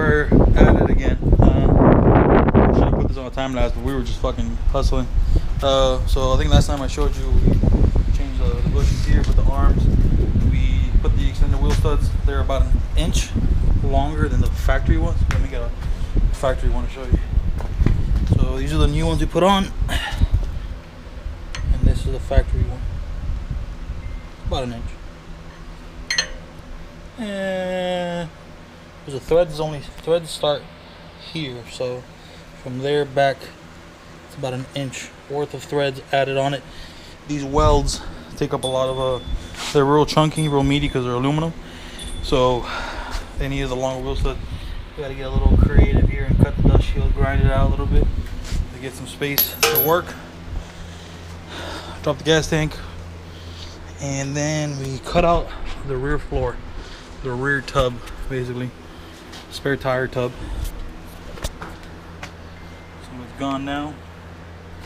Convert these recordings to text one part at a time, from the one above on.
we're at it again. I should have put this on a time lapse, but we were just fucking hustling. So I think last time I showed you, we changed the bushings here with the arms. We put the extended wheel studs. They're about an inch longer than the factory ones. Let me get a factory one to show you. So these are the new ones we put on, and this is the factory one. About an inch. And there's a threads start here, so from there back it's about an inch worth of threads added on it. These welds take up a lot of they're real chunky, real meaty because they're aluminum, so they need the longer wheel stud. You gotta get a little creative here and cut the dust shield, grind it out a little bit to get some space to work. Drop the gas tank, and then we cut out the rear floor, the rear tub, basically spare tire tub. So it's gone now.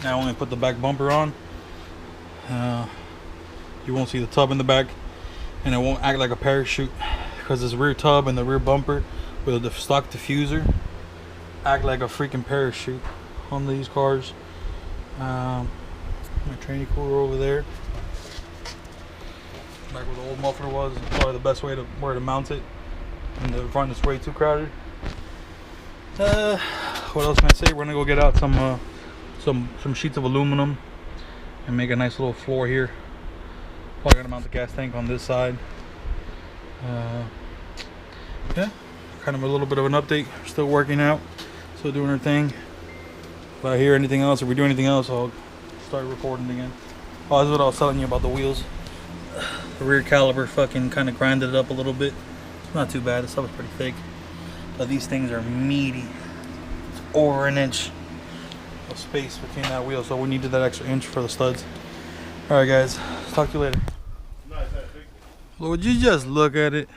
Now I'm gonna put the back bumper on. You won't see the tub in the back, and it won't act like a parachute because this rear tub and the rear bumper with the stock diffuser act like a freaking parachute on these cars. My training cooler over there, back where the old muffler was. Probably the best way to where to mount it. In the front is way too crowded. What else can I say? We're gonna go get out some sheets of aluminum and make a nice little floor here. Probably gonna mount the gas tank on this side. Yeah, kind of a little bit of an update. Still working out, still doing our thing. If I hear anything else, if we do anything else, I'll start recording again. Oh, that's what I was telling you about the wheels. The rear caliper fucking kind of grinded it up a little bit. It's not too bad. The stuff is pretty thick, but these things are meaty. It's over an inch of space between that wheel, so we needed that extra inch for the studs. All right, guys. Talk to you later. Well, would you just look at it?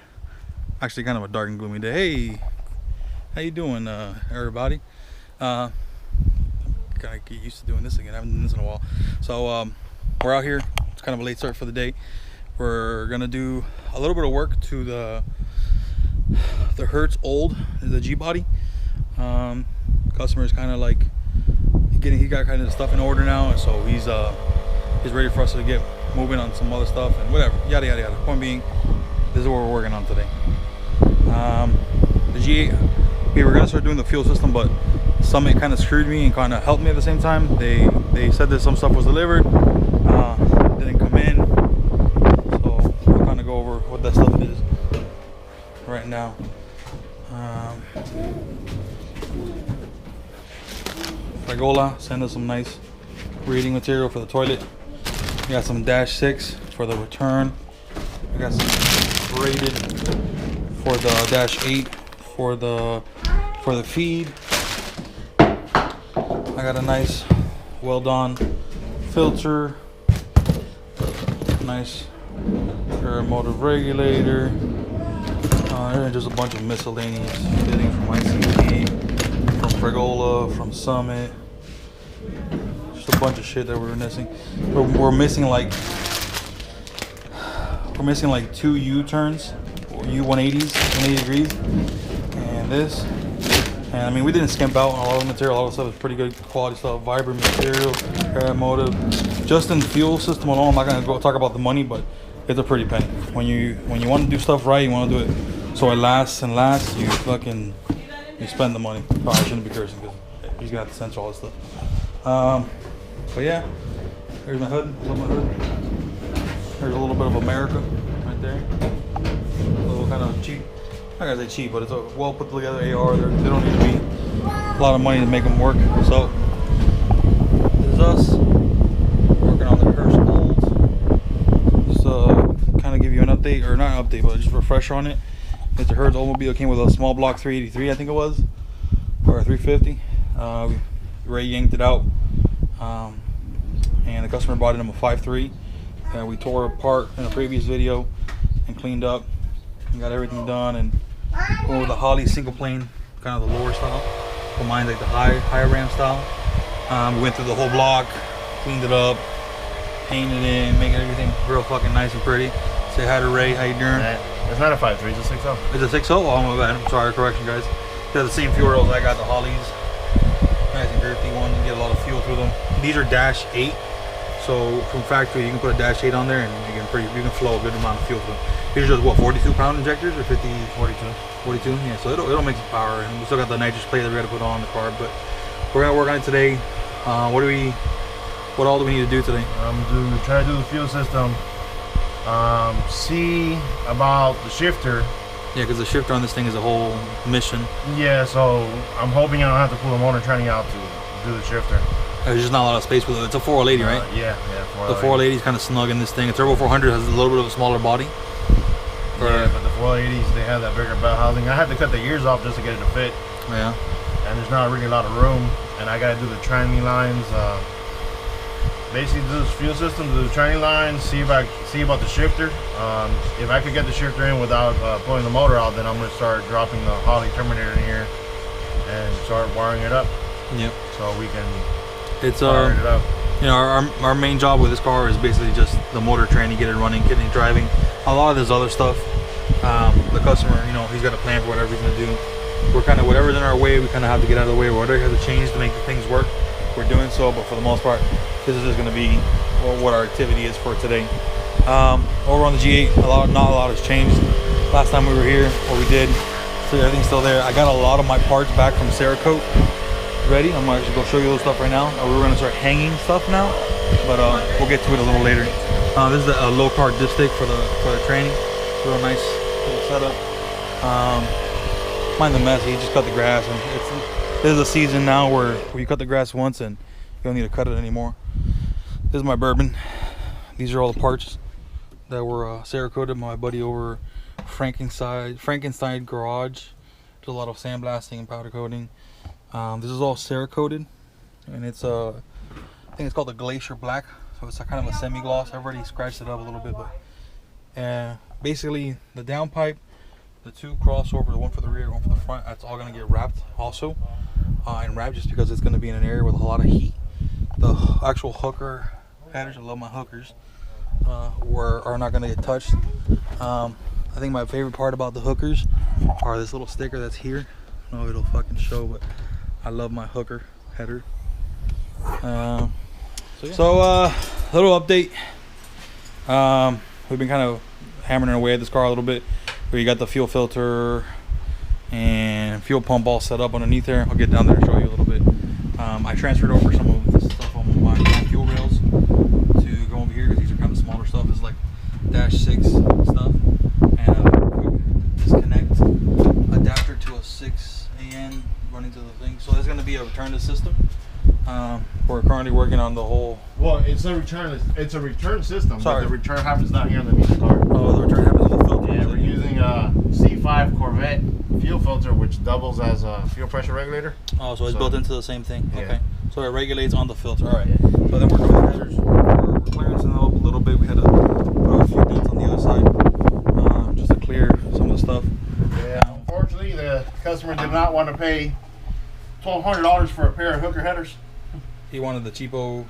Actually, kind of a dark and gloomy day. Hey, how you doing, everybody? Gotta get used to doing this again. I haven't done this in a while. So we're out here. It's kind of a late start for the day. We're gonna do a little bit of work to the Hertz old, the G body. Customer is kind of like he got kind of the stuff in order now, so he's ready for us to get moving on some other stuff and whatever, yada yada yada. Point being, this is what we're working on today. The G8, we were gonna start doing the fuel system, but Summit kind of screwed me and kind of helped me at the same time. They said that some stuff was delivered, didn't come in, so we'll kind of go over what that stuff is right now. Fragola sent us some nice reading material for the toilet. We got some -6 for the return. We got some braided for the -8 for the feed. I got a nice well done filter, nice motive regulator, and just a bunch of miscellaneous fitting from ICP, from Fragola, from Summit. Just a bunch of shit that we're missing. We're missing like 2 U-turns or U-180s, 180 degrees, and this. And I mean, we didn't skimp out on all the material. All the stuff is pretty good quality stuff. Vibrant material, motive. Just in the fuel system alone, I'm not gonna go talk about the money, but it's a pretty penny. When you want to do stuff right, you want to do it so it lasts and lasts. You spend the money. Oh, I shouldn't be cursing because he's gonna have to censor all this stuff. But yeah, here's my hood. There's a little bit of America right there. A little kind of cheap. I'm not gonna say cheap, but it's a well put together AR. They don't need to be a lot of money to make them work. So this is us working on the Hertz Olds. Just kind of give you an update, or not an update, but just a refresher on it. It's a Hertz Oldsmobile. Came with a small block 383, I think it was, or a 350. Ray yanked it out, and the customer bought him a 5.3. We tore apart in a previous video and cleaned up and got everything done, and went with the Holly single plane, kind of the lower style. For mine, like the higher ram style. We went through the whole block, cleaned it up, painted it, making everything real fucking nice and pretty. Say hi to Ray. How you doing? It's not a 5.3, it's a 6.0. It's a 6.0? Oh, my bad. I'm sorry. Correction, guys. Got the same fuel rails I got, the Hollies. Nice and girthy one. You get a lot of fuel through them. These are Dash 8. So from factory, you can put a Dash 8 on there, and you can flow a good amount of fuel through them. These are just what, 42 pound injectors or 50? 42. Yeah. So it'll make some power. And we still got the nitrous plate that we got to put on the carb, but we're gonna work on it today. What all do we need to do today? Try to do the fuel system. See about the shifter. Yeah, because the shifter on this thing is a whole mission. Yeah, so I'm hoping I don't have to pull the motor training out to do the shifter. There's just not a lot of space with it. It's a 480, right? Yeah. The 480 is kind of snug in this thing. A Turbo 400 has a little bit of a smaller body. Yeah, but the 480s, they have that bigger belt housing. I had to cut the ears off just to get it to fit. Yeah. And there's not really a lot of room. And I got to do the tranny lines. Basically, do the fuel system, do the tranny lines, see about the shifter. If I could get the shifter in without pulling the motor out, then I'm going to start dropping the Holly Terminator in here and start wiring it up. Yep. So we can fire it up. You know, our main job with this car is basically just the motor training, get it running, get it driving. A lot of this other stuff, the customer, you know, he's got a plan for whatever he's going to do. We're kind of, whatever's in our way, we kind of have to get out of the way. Whatever has to change to make the things work, we're doing so. But for the most part, this is just going to be what our activity is for today. Over on the G8, not a lot has changed. Last time we were here, what we did, so everything's still there. I got a lot of my parts back from Cerakote ready. I'm going to actually go show you those stuff right now. We're going to start hanging stuff now, but we'll get to it a little later. This is a low card dipstick for the training. Real nice little setup. Mind the mess. He just cut the grass, and this is a season now where you cut the grass once and you don't need to cut it anymore. This is my bourbon. These are all the parts that were Cerakoted by my buddy over Frankenstein Garage. Did a lot of sandblasting and powder coating. This is all Cerakoted, and it's I think it's called the Glacier Black. So it's a kind of a semi-gloss. I've already scratched it up a little bit, but basically the downpipe, the two crossover, the one for the rear, one for the front, that's all gonna get wrapped also, and wrapped just because it's gonna be in an area with a lot of heat. The actual hooker headers, I love my hookers, are not gonna get touched. I think my favorite part about the hookers are this little sticker that's here. I don't know if it'll fucking show, but I love my hooker header. So little update. We've been kind of hammering away at this car a little bit. We got the fuel filter and fuel pump all set up underneath there. I'll get down there and show you a little bit. I transferred over some of this stuff on my fuel rails to go over here because these are kind of smaller stuff. It's like Dash 6 stuff, and a quick disconnect adapter to a 6AN running to the thing. So there's going to be a return to system. We're currently working on the whole. Well, it's a return. It's a return system. Sorry. But the return happens down here underneath the car. Oh, the return happens in the filter. Yeah, we're using a C5 Corvette fuel filter, which doubles as a fuel pressure regulator. Oh, so it's built into the same thing. Yeah. Okay. So it regulates on the filter. All right. So then we're doing the headers. We're clearancing them up a little bit. We had to put a few dents on the other side just to clear some of the stuff. Yeah. Unfortunately, the customer did not want to pay $1,200 for a pair of hooker headers. He wanted the cheapo.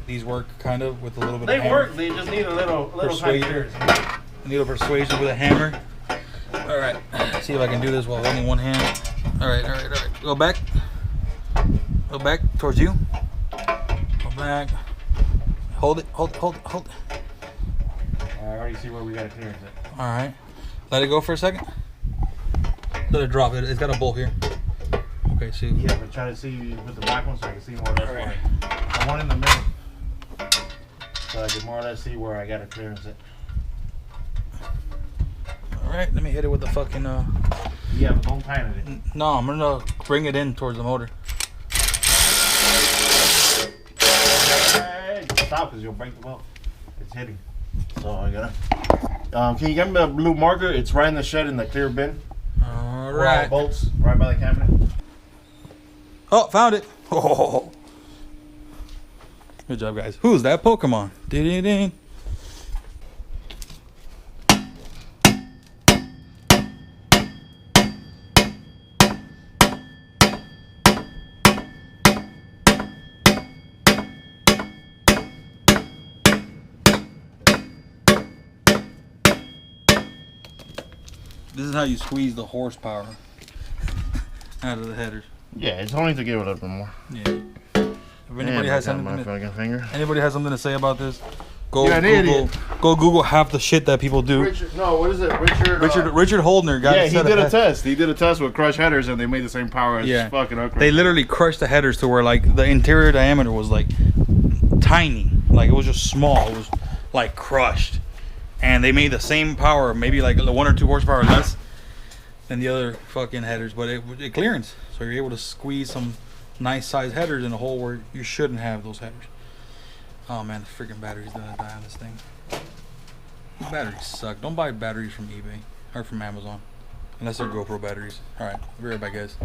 These work kind of with a little bit They of hammer. work. They just need a little tiny clearance. I need a persuasion with a hammer. All right. Let's see if I can do this while holding one hand. All right. Go back. Go back towards you. Go back. Hold it. Hold it. I already see where we got to clearance it. All right. Let it go for a second. Let it drop. It's got a bolt here. Okay, see. Yeah, but try to see with the back one so I can see more or less. Right. I want in the middle, so I can more or less see where I got to clearance it. All right, let me hit it with the fucking. Yeah, but don't tighten it. No, I'm gonna bring it in towards the motor. Hey, stop, because you'll break the belt. It's hitting. So I gotta. Can you get me the blue marker? It's right in the shed in the clear bin. All right. Bolts right by the cabinet. Oh, found it. Oh. Good job, guys. Who's that Pokemon? Ding. This is how you squeeze the horsepower. out of the headers. Yeah, it's only to give it a little more. Yeah. If anybody has something, anybody has something to say about this, go Google half the shit that people do. What is it? Richard Holdner, guy. Yeah, he did a test. He did a test with crushed headers, and they made the same power as fucking upright. They literally crushed the headers to where like the interior diameter was like tiny, like it was just small. It was like crushed, and they made the same power, maybe like 1 or 2 horsepower less than the other fucking headers, but it clearance, so you're able to squeeze some nice size headers in a hole where you shouldn't have those headers. Oh man, the freaking battery's gonna die on this thing. These batteries suck. Don't buy batteries from eBay or from Amazon unless they're GoPro batteries. All right, I'll be right back, guys.